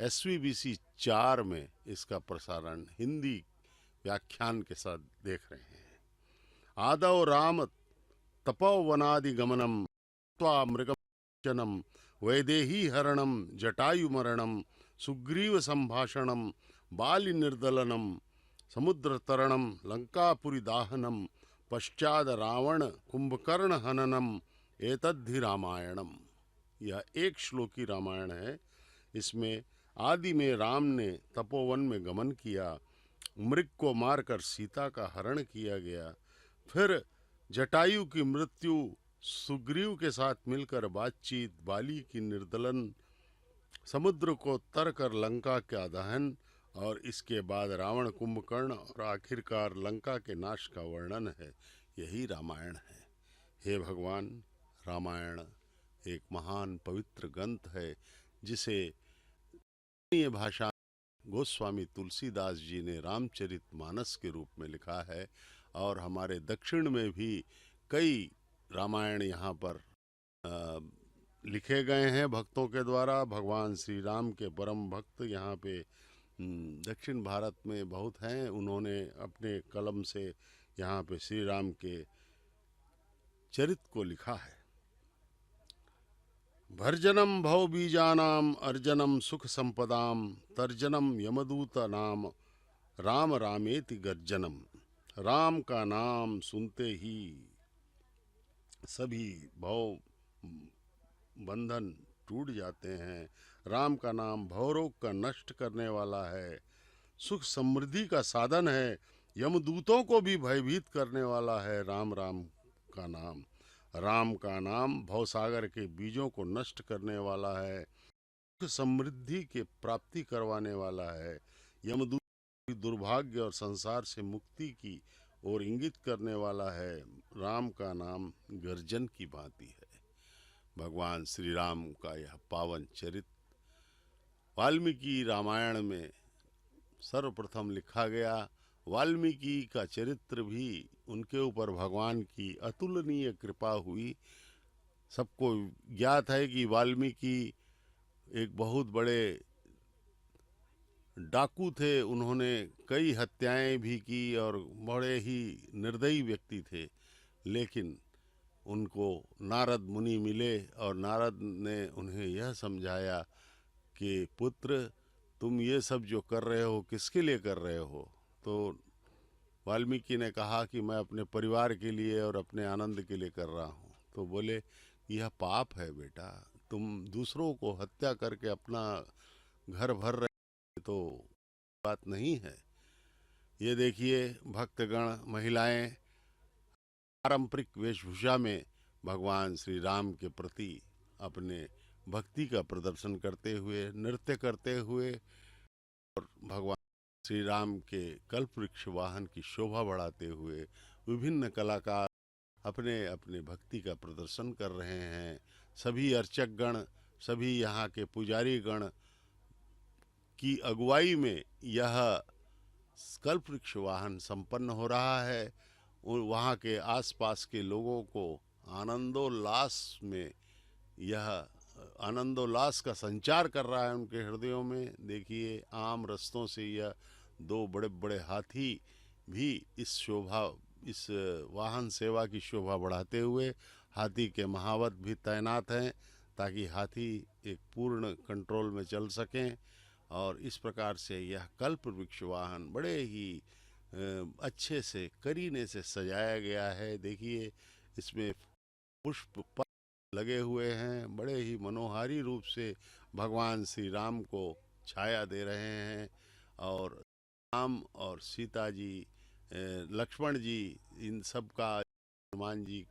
SVBC 4 में इसका प्रसारण हिंदी व्याख्यान के साथ देख रहे हैं। आदौ राम तपोवनादि गमनम त्वा मृगम वैदेही हरणम जटायुमरणम सुग्रीव संभाषणम बाली निर्दलनम समुद्र तरणम लंकापुरी दाहनम पश्चाद रावण कुंभकर्ण हननम एतद्धि रामायणम। यह एक श्लोकी रामायण है। इसमें आदि में राम ने तपोवन में गमन किया, मृग को मारकर सीता का हरण किया गया। फिर जटायु की मृत्यु, सुग्रीव के साथ मिलकर बातचीत, बाली की निर्दलन, समुद्र को तर कर लंका का दहन और इसके बाद रावण कुंभकर्ण और आखिरकार लंका के नाश का वर्णन है। यही रामायण है। हे भगवान, रामायण एक महान पवित्र ग्रंथ है, जिसे स्थानीय भाषा गोस्वामी तुलसीदास जी ने रामचरितमानस के रूप में लिखा है। और हमारे दक्षिण में भी कई रामायण यहाँ पर लिखे गए हैं भक्तों के द्वारा। भगवान श्री राम के परम भक्त यहाँ पे दक्षिण भारत में बहुत हैं। उन्होंने अपने कलम से यहाँ पे श्री राम के चरित्र को लिखा है। भर्जनम भव बीजानाम अर्जनम सुख संपदाम तर्जनम यमदूत नाम राम रामेति गर्जनम। राम का नाम सुनते ही सभी भव बंधन टूट जाते हैं। राम का नाम भवरोग का नष्ट करने वाला है, सुख समृद्धि का साधन है, यमदूतों को भी भयभीत करने वाला है। राम राम का नाम, राम का नाम भवसागर के बीजों को नष्ट करने वाला है, सुख समृद्धि के प्राप्ति करवाने वाला है, यमदूत की दुर्भाग्य और संसार से मुक्ति की ओर इंगित करने वाला है। राम का नाम गर्जन की भांति है। भगवान श्री राम का यह पावन चरित्र वाल्मीकि रामायण में सर्वप्रथम लिखा गया। वाल्मीकि का चरित्र भी उनके ऊपर भगवान की अतुलनीय कृपा हुई। सबको ज्ञात है कि वाल्मीकि एक बहुत बड़े डाकू थे। उन्होंने कई हत्याएं भी की और बड़े ही निर्दयी व्यक्ति थे। लेकिन उनको नारद मुनि मिले और नारद ने उन्हें यह समझाया कि पुत्र, तुम ये सब जो कर रहे हो किसके लिए कर रहे हो? तो वाल्मीकि ने कहा कि मैं अपने परिवार के लिए और अपने आनंद के लिए कर रहा हूँ। तो बोले, यह पाप है बेटा, तुम दूसरों को हत्या करके अपना घर भर रहे, तो बात नहीं है। ये देखिए भक्तगण, महिलाएं पारंपरिक वेशभूषा में भगवान श्री राम के प्रति अपने भक्ति का प्रदर्शन करते हुए, नृत्य करते हुए और भगवान श्री राम के कल्पवृक्ष वाहन की शोभा बढ़ाते हुए विभिन्न कलाकार अपने अपने भक्ति का प्रदर्शन कर रहे हैं। सभी अर्चक गण, सभी यहाँ के पुजारी गण की अगुवाई में यह कल्पवृक्ष वाहन संपन्न हो रहा है। वहाँ के आसपास के लोगों को आनंदोल्लास में, यह आनंदोल्लास का संचार कर रहा है उनके हृदयों में। देखिए, आम रास्तों से यह दो बड़े बड़े हाथी भी इस वाहन सेवा की शोभा बढ़ाते हुए, हाथी के महावत भी तैनात हैं ताकि हाथी एक पूर्ण कंट्रोल में चल सकें। और इस प्रकार से यह कल्पवृक्ष वाहन बड़े ही अच्छे से करीने से सजाया गया है। देखिए, इसमें पुष्प लगे हुए हैं, बड़े ही मनोहारी रूप से भगवान श्री राम को छाया दे रहे हैं। और राम और सीता जी, लक्ष्मण जी, इन सब का, हनुमान जी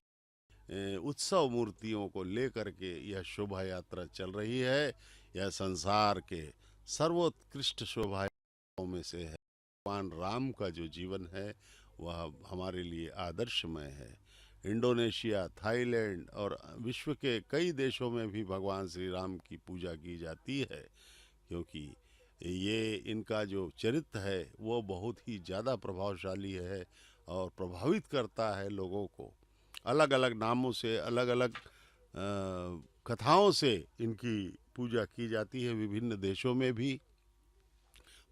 उत्सव मूर्तियों को लेकर के यह शोभा यात्रा चल रही है। यह संसार के सर्वोत्कृष्ट शोभा यात्राओं में से है। भगवान राम का जो जीवन है वह हमारे लिए आदर्शमय है। इंडोनेशिया, थाईलैंड और विश्व के कई देशों में भी भगवान श्री राम की पूजा की जाती है, क्योंकि ये इनका जो चरित्र है वो बहुत ही ज़्यादा प्रभावशाली है और प्रभावित करता है लोगों को। अलग अलग नामों से, अलग अलग कथाओं से इनकी पूजा की जाती है विभिन्न देशों में भी।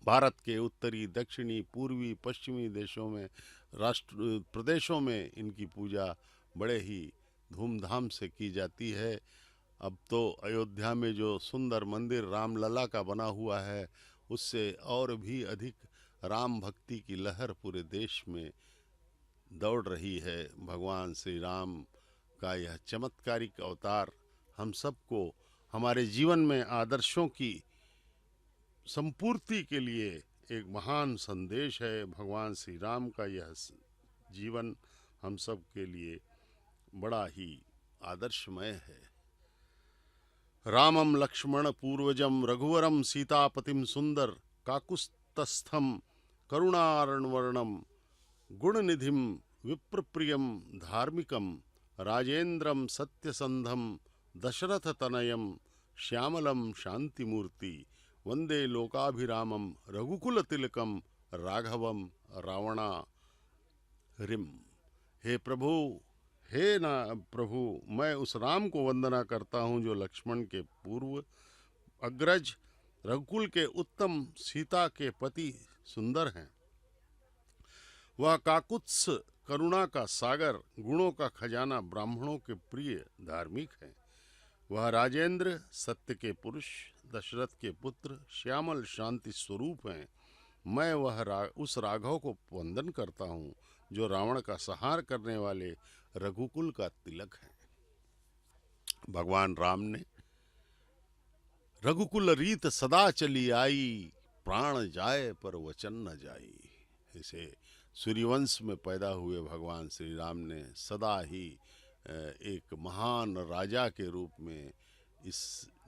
भारत के उत्तरी, दक्षिणी, पूर्वी, पश्चिमी देशों में, राष्ट्र प्रदेशों में इनकी पूजा बड़े ही धूमधाम से की जाती है। अब तो अयोध्या में जो सुंदर मंदिर रामलला का बना हुआ है, उससे और भी अधिक राम भक्ति की लहर पूरे देश में दौड़ रही है। भगवान श्री राम का यह चमत्कारिक अवतार हम सबको हमारे जीवन में आदर्शों की संपूर्ति के लिए एक महान संदेश है। भगवान श्री राम का यह जीवन हम सब के लिए बड़ा ही आदर्शमय है। रामम लक्ष्मण पूर्वजम रघुवरम सीतापतिम सुंदर काकुस्तस्थम करुणारणवर्णम गुणनिधिम विप्रप्रियम धार्मिकम राजेंद्रम सत्यसंधम दशरथ तनयम श्यामलम शांतिमूर्ति वंदे लोकाभिरामम रघुकुल तिलकम राघवम रावणा रिम। हे प्रभु, हे ना प्रभु, मैं उस राम को वंदना करता हूँ जो लक्ष्मण के पूर्व अग्रज, रघुकुल के उत्तम, सीता के पति सुंदर हैं। वह काकुत्स करुणा का सागर, गुणों का खजाना, ब्राह्मणों के प्रिय धार्मिक है। वह राजेंद्र, सत्य के पुरुष, दशरथ के पुत्र, श्यामल शांति स्वरूप हैं। मैं उस राघव को वंदन करता हूँ जो रावण का संहार करने वाले रघुकुल का तिलक है। भगवान राम ने रघुकुल रीत सदा चली आई, प्राण जाए पर वचन न जाई। इसे सूर्यवंश में पैदा हुए भगवान श्री राम ने सदा ही एक महान राजा के रूप में इस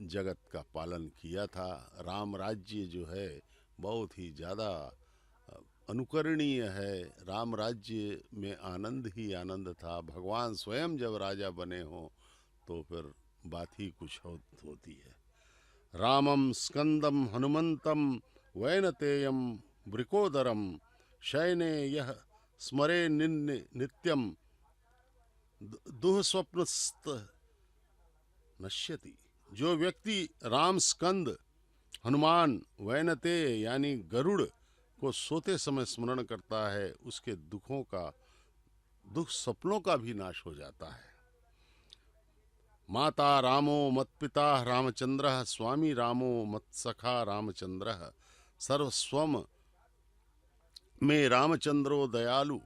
जगत का पालन किया था। राम राज्य जो है बहुत ही ज़्यादा अनुकरणीय है। राम राज्य में आनंद ही आनंद था। भगवान स्वयं जब राजा बने हों तो फिर बात ही कुछ होती है। रामम स्कंदम हनुमंतम वैनतेयम वृकोदरम शयने यह स्मरे नित्यम दुःस्वप्नस्त नश्यति। जो व्यक्ति राम स्कंद, हनुमान, वैनते यानी गरुड़ को सोते समय स्मरण करता है, उसके दुख सपनों का भी नाश हो जाता है। माता रामो मत्पिता रामचंद्रः स्वामी रामो मत्सखा रामचंद्रः सर्वस्वम में रामचंद्रो दयालु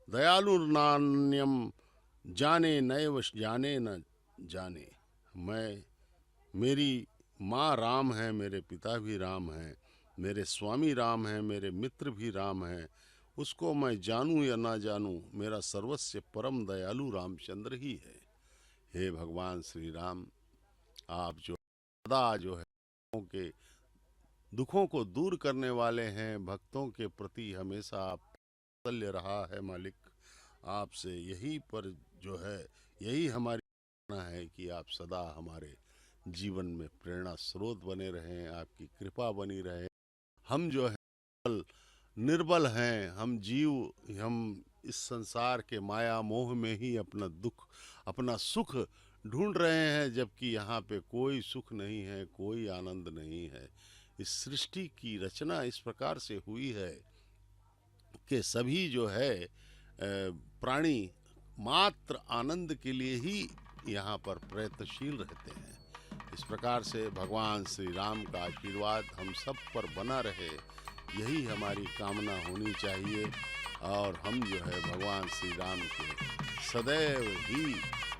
दयालु नान्यम जाने नैव जाने न जाने। मेरी माँ राम है, मेरे पिता भी राम हैं, मेरे स्वामी राम हैं, मेरे मित्र भी राम हैं। उसको मैं जानूं या ना जानूं, मेरा सर्वस्व परम दयालु रामचंद्र ही है। हे भगवान श्री राम, आप जो सदा जो है के दुखों को दूर करने वाले हैं, भक्तों के प्रति हमेशा आप वात्सल्य रहा है मालिक। आपसे यही पर जो है यही हमारी प्रार्थना है कि आप सदा हमारे जीवन में प्रेरणा स्रोत बने रहें, आपकी कृपा बनी रहे। हम जो है निर्बल हैं, हम जीव, हम इस संसार के माया मोह में ही अपना दुख, अपना सुख ढूंढ रहे हैं, जबकि यहाँ पे कोई सुख नहीं है, कोई आनंद नहीं है। इस सृष्टि की रचना इस प्रकार से हुई है कि सभी जो है प्राणी मात्र आनंद के लिए ही यहाँ पर प्रयत्नशील रहते हैं। इस प्रकार से भगवान श्री राम का आशीर्वाद हम सब पर बना रहे, यही हमारी कामना होनी चाहिए। और हम जो है भगवान श्री राम के सदैव ही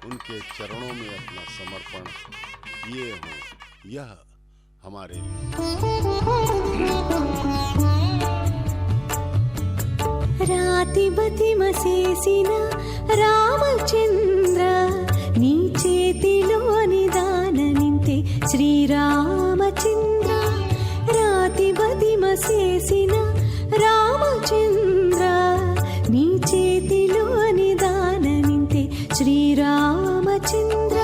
उनके चरणों में अपना समर्पण किए हों, यह हमारे राति बति मसेसिन रामचंद्र नी చేతిలో నిదాన నింతే శ్రీరామచంద్ర రాతి బతి మసేసిన రామచంద్ర నీ చేతిలో నిదాన నింతే శ్రీరామచంద్ర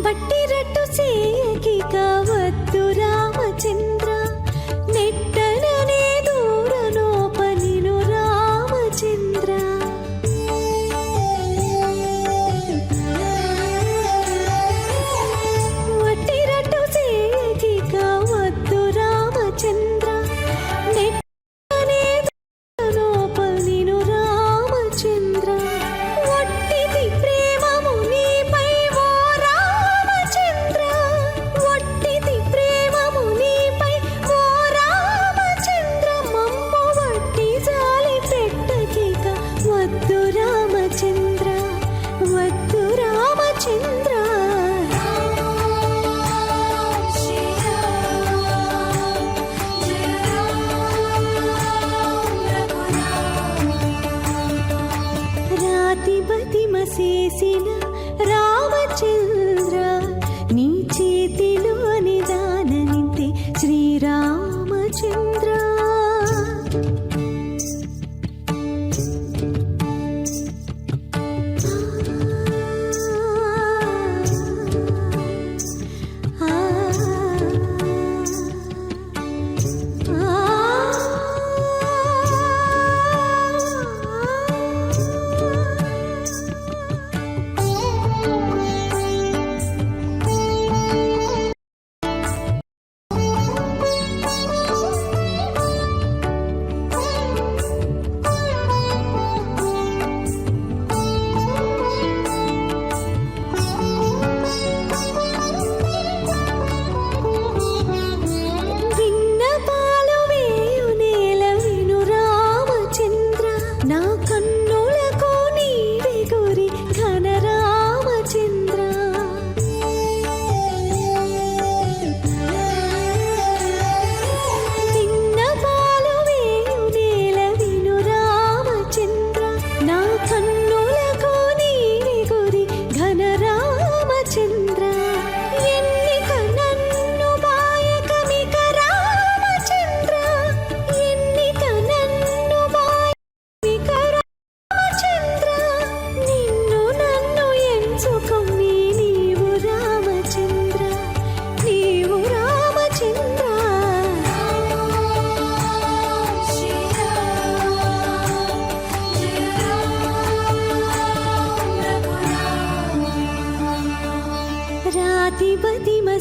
బట్టి రట్టు సేకి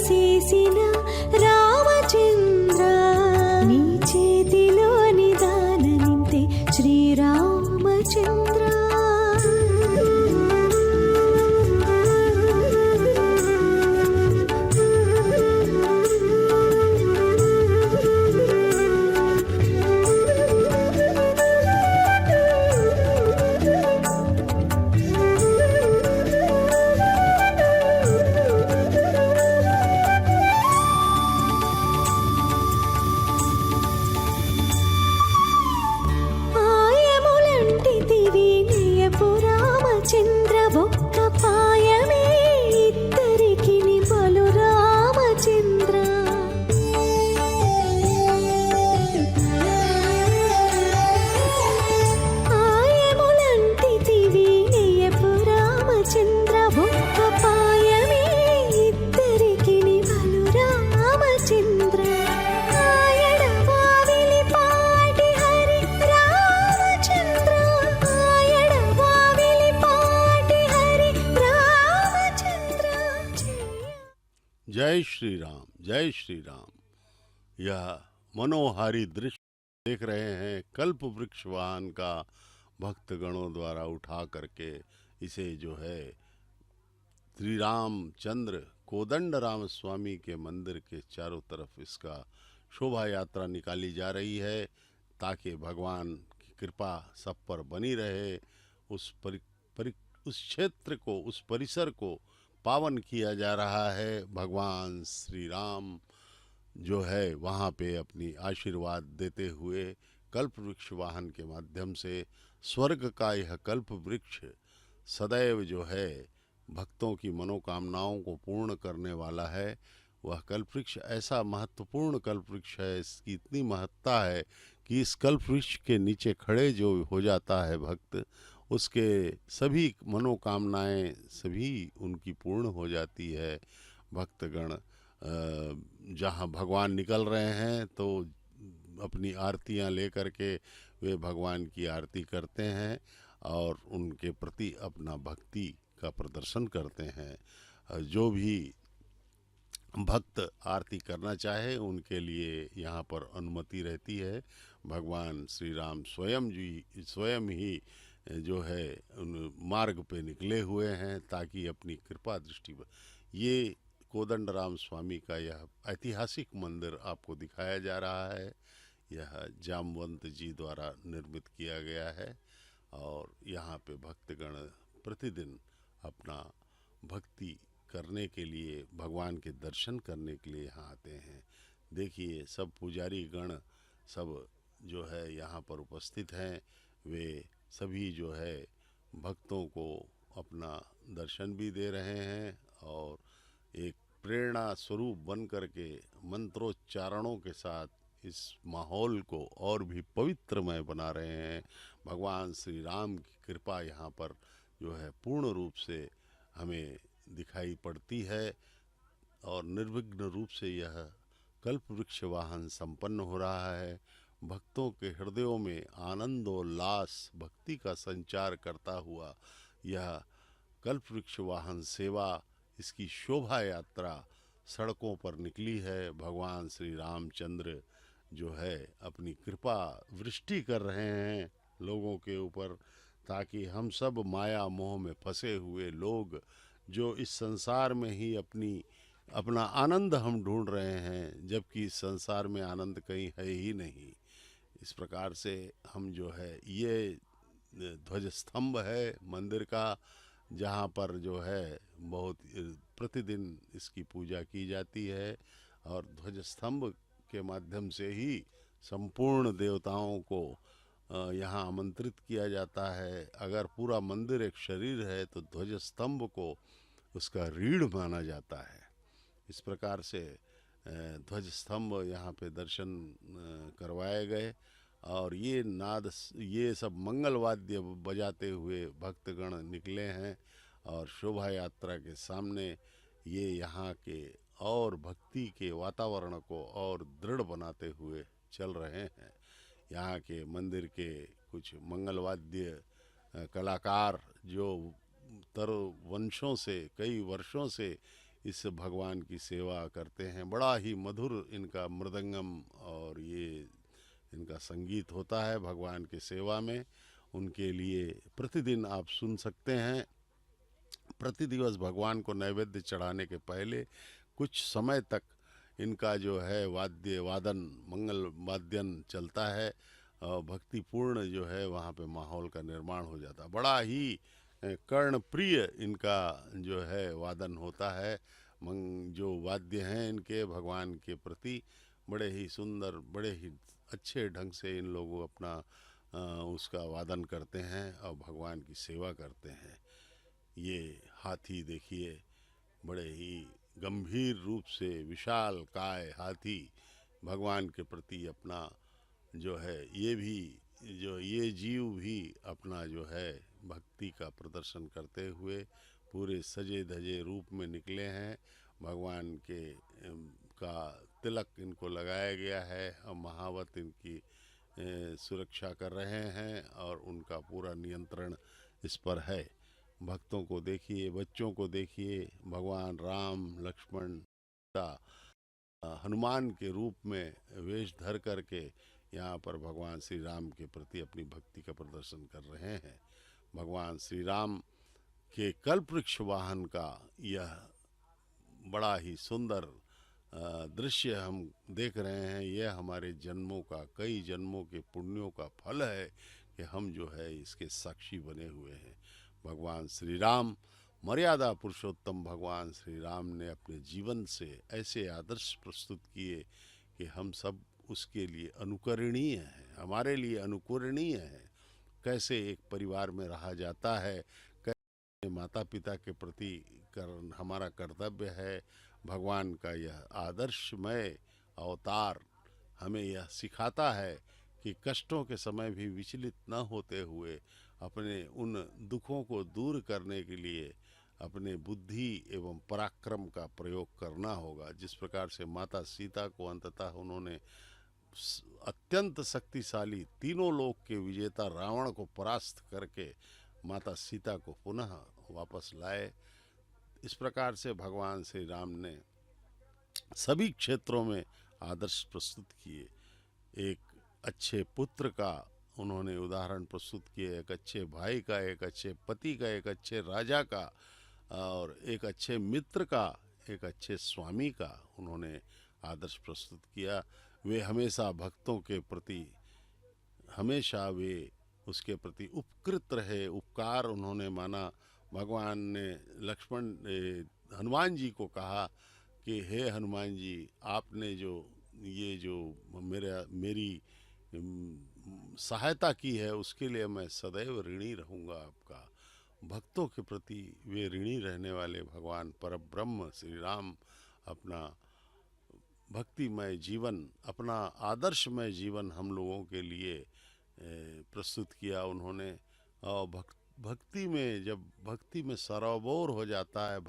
చేసిన రామచంద్ర నీ చేతిలోని దానమింతే శ్రీరామచంద్ర పాయములంటితివి నయపు రామచంద్ర ఒక్క పాయమే ఇద్దరికి బలు రామచంద్ర పాయములంటితివి నయపు రామచంద్ర ఒక్క పాయమే ఇద్దరికి బలు రామచంద్ర ఆయడవావిలి పాటి హరి రామచంద్ర ఆయడవావిలి పాటి హరి రామచంద్ర जय श्री राम, जय श्री राम। यह मनोहारी दृश्य देख रहे हैं कल्प वृक्ष वाहन का भक्तगणों द्वारा उठा करके इसे जो है श्री रामचंद्र कोदंड राम स्वामी के मंदिर के चारों तरफ इसका शोभा यात्रा निकाली जा रही है ताकि भगवान की कृपा सब पर बनी रहे। उस क्षेत्र को, उस परिसर को पावन किया जा रहा है। भगवान श्री राम जो है वहाँ पे अपनी आशीर्वाद देते हुए कल्प वृक्ष वाहन के माध्यम से स्वर्ग का यह कल्प वृक्ष सदैव जो है भक्तों की मनोकामनाओं को पूर्ण करने वाला है। वह कल्प वृक्ष ऐसा महत्वपूर्ण कल्प वृक्ष है, इसकी इतनी महत्ता है कि इस कल्प वृक्ष के नीचे खड़े जो हो जाता है भक्त, उसके सभी मनोकामनाएं सभी उनकी पूर्ण हो जाती है। भक्तगण जहाँ भगवान निकल रहे हैं तो अपनी आरतियां लेकर के वे भगवान की आरती करते हैं और उनके प्रति अपना भक्ति का प्रदर्शन करते हैं। जो भी भक्त आरती करना चाहे उनके लिए यहाँ पर अनुमति रहती है। भगवान श्री राम स्वयं ही जो है उन मार्ग पे निकले हुए हैं ताकि अपनी कृपा दृष्टि ये कोदंड राम स्वामी का यह ऐतिहासिक मंदिर आपको दिखाया जा रहा है। यह जामवंत जी द्वारा निर्मित किया गया है और यहाँ पे भक्तगण प्रतिदिन अपना भक्ति करने के लिए, भगवान के दर्शन करने के लिए यहाँ आते हैं। देखिए सब पुजारी गण सब जो है यहाँ पर उपस्थित हैं। वे सभी जो है भक्तों को अपना दर्शन भी दे रहे हैं और एक प्रेरणा स्वरूप बन करके मंत्रोच्चारणों के साथ इस माहौल को और भी पवित्रमय बना रहे हैं। भगवान श्री राम की कृपा यहाँ पर जो है पूर्ण रूप से हमें दिखाई पड़ती है और निर्विघ्न रूप से यह कल्प वृक्ष वाहन संपन्न हो रहा है। भक्तों के हृदयों में आनंदोल्लास भक्ति का संचार करता हुआ यह कल्प वृक्ष वाहन सेवा, इसकी शोभा यात्रा सड़कों पर निकली है। भगवान श्री रामचंद्र जो है अपनी कृपा वृष्टि कर रहे हैं लोगों के ऊपर ताकि हम सब माया मोह में फंसे हुए लोग जो इस संसार में ही अपना आनंद हम ढूंढ रहे हैं, जबकि इस संसार में आनंद कहीं है ही नहीं। इस प्रकार से हम जो है ये ध्वज स्तंभ है मंदिर का, जहाँ पर जो है बहुत प्रतिदिन इसकी पूजा की जाती है और ध्वज स्तंभ के माध्यम से ही संपूर्ण देवताओं को यहाँ आमंत्रित किया जाता है। अगर पूरा मंदिर एक शरीर है तो ध्वज स्तंभ को उसका रीढ़ माना जाता है। इस प्रकार से ध्वज स्तंभ यहाँ पे दर्शन करवाए गए और ये सब मंगल वाद्य बजाते हुए भक्तगण निकले हैं और शोभा यात्रा के सामने ये यहाँ के और भक्ति के वातावरण को और दृढ़ बनाते हुए चल रहे हैं। यहाँ के मंदिर के कुछ मंगल वाद्य कलाकार जो वंशों से कई वर्षों से इस भगवान की सेवा करते हैं। बड़ा ही मधुर इनका मृदंगम और ये इनका संगीत होता है भगवान की सेवा में। उनके लिए प्रतिदिन आप सुन सकते हैं। प्रतिदिवस भगवान को नैवेद्य चढ़ाने के पहले कुछ समय तक इनका जो है वाद्य वादन मंगल वाद्यन चलता है और भक्तिपूर्ण जो है वहाँ पे माहौल का निर्माण हो जाता। बड़ा ही कर्णप्रिय इनका जो है वादन होता है। जो वाद्य हैं इनके भगवान के प्रति बड़े ही सुंदर, बड़े ही अच्छे ढंग से इन लोग अपना उसका वादन करते हैं और भगवान की सेवा करते हैं। ये हाथी देखिए, बड़े ही गंभीर रूप से विशाल काय हाथी भगवान के प्रति अपना जो है ये जीव भी अपना जो है भक्ति का प्रदर्शन करते हुए पूरे सजे धजे रूप में निकले हैं। भगवान के का तिलक इनको लगाया गया है और महावत इनकी सुरक्षा कर रहे हैं और उनका पूरा नियंत्रण इस पर है। भक्तों को देखिए, बच्चों को देखिए, भगवान राम, लक्ष्मण, सीता, हनुमान के रूप में वेश धर करके यहाँ पर भगवान श्री राम के प्रति अपनी भक्ति का प्रदर्शन कर रहे हैं। भगवान श्री राम के कल्पवृक्ष वाहन का यह बड़ा ही सुंदर दृश्य हम देख रहे हैं। यह हमारे जन्मों का, कई जन्मों के पुण्यों का फल है कि हम जो है इसके साक्षी बने हुए हैं। भगवान श्री राम, मर्यादा पुरुषोत्तम भगवान श्री राम ने अपने जीवन से ऐसे आदर्श प्रस्तुत किए कि हम सब उसके लिए अनुकरणीय हैं, हमारे लिए अनुकरणीय है। कैसे एक परिवार में रहा जाता है, कैसे माता पिता के प्रति हमारा कर्तव्य है। भगवान का यह आदर्शमय अवतार हमें यह सिखाता है कि कष्टों के समय भी विचलित न होते हुए अपने उन दुखों को दूर करने के लिए अपने बुद्धि एवं पराक्रम का प्रयोग करना होगा। जिस प्रकार से माता सीता को अंततः उन्होंने अत्यंत शक्तिशाली तीनों लोक के विजेता रावण को परास्त करके माता सीता को पुनः वापस लाए, इस प्रकार से भगवान श्री राम ने सभी क्षेत्रों में आदर्श प्रस्तुत किए। एक अच्छे पुत्र का उन्होंने उदाहरण प्रस्तुत किए, एक अच्छे भाई का, एक अच्छे पति का, एक अच्छे राजा का और एक अच्छे मित्र का, एक अच्छे स्वामी का उन्होंने आदर्श प्रस्तुत किया। वे हमेशा भक्तों के प्रति, हमेशा वे उसके प्रति उपकृत रहे, उपकार उन्होंने माना। भगवान ने हनुमान जी को कहा कि हे हनुमान जी, आपने जो मेरी सहायता की है उसके लिए मैं सदैव ऋणी रहूँगा आपका। भक्तों के प्रति वे ऋणी रहने वाले भगवान परब्रह्म श्री राम अपना भक्तिमय जीवन, अपना आदर्शमय जीवन हम लोगों के लिए प्रस्तुत किया उन्होंने। और भक्ति में, जब भक्ति में सरोबोर हो जाता है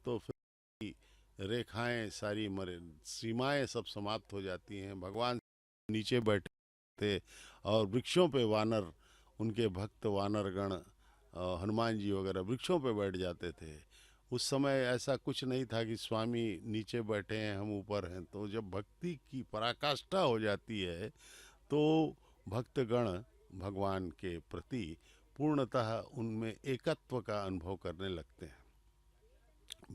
तो फिर रेखाएं सारी सीमाएं सब समाप्त हो जाती हैं। भगवान नीचे बैठे थे और वृक्षों पे वानर, उनके भक्त वानरगण, हनुमान जी वगैरह वृक्षों पे बैठ जाते थे। उस समय ऐसा कुछ नहीं था कि स्वामी नीचे बैठे हैं हम ऊपर हैं। तो जब भक्ति की पराकाष्ठा हो जाती है तो भक्तगण भगवान के प्रति पूर्णतः उनमें एकत्व का अनुभव करने लगते हैं।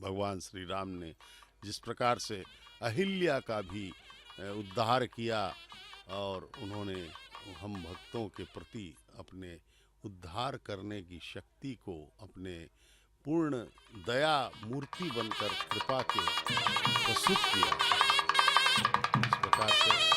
भगवान श्री राम ने जिस प्रकार से अहिल्या का भी उद्धार किया और उन्होंने हम भक्तों के प्रति अपने उद्धार करने की शक्ति को अपने पूर्ण दया मूर्ति बनकर कृपा के प्रस्तुत किया। इस प्रकार से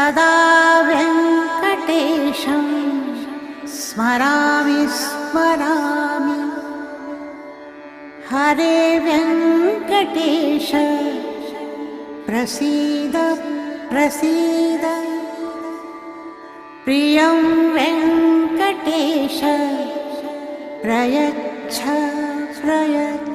सदा वेङ्कटेशं स्मरामि स्मरामि हरे वेङ्कटेश प्रसीद प्रसीद प्रियं वेङ्कटेश प्रयच्छ प्रयच्छ